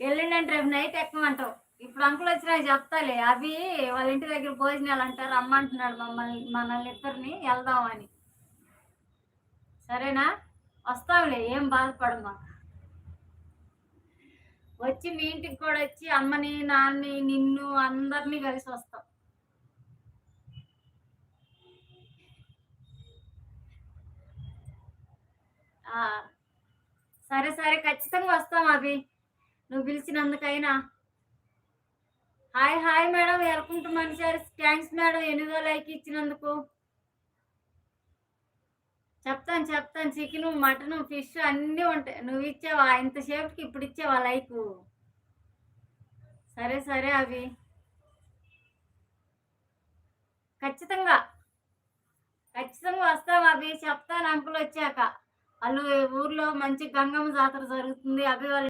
ఎల్లుండంటే రేపు నైట్ ఎక్కమంటావు. ఇప్పుడు అంకుల్ వచ్చినాక చెప్తాలే. అవి వాళ్ళ ఇంటి దగ్గర భోజనాలు అంట రమ్మంటున్నాడు మనల్ని ఇద్దరిని ఎళ్దామని. సరేనా? వస్తాంలే ఏం బాధపడమాకు. వచ్చి మీ ఇంటికి కూడా వచ్చి అమ్మని, నాన్నని, నిన్ను అందరిని కలిసి వస్తాం. ఆ! సరే, సరే ఖచ్చితంగా వస్తాం అభి. నువ్వు పిలిచినందుకైనా. Hi, hi madam. Welcome to Mani sarees. Thanks madam 800 like ఇచ్చినందుకు. చెప్తాను, చెప్తాను. చికెను, మటను, ఫిష్ అన్నీ ఉంటాయి. నువ్వు ఇచ్చావా ఇంతసేపటికి ఇప్పుడు ఇచ్చావా లైకు? సరే, సరే అభి. ఖచ్చితంగా. ఖచ్చితంగా వస్తాం అభి. చెప్తాను అంకుల్ వచ్చాక. ఆళ్ళు ఊర్లో మంచి గంగమ్మ జాతర జరుగుతుంది. అభి వాళ్ళ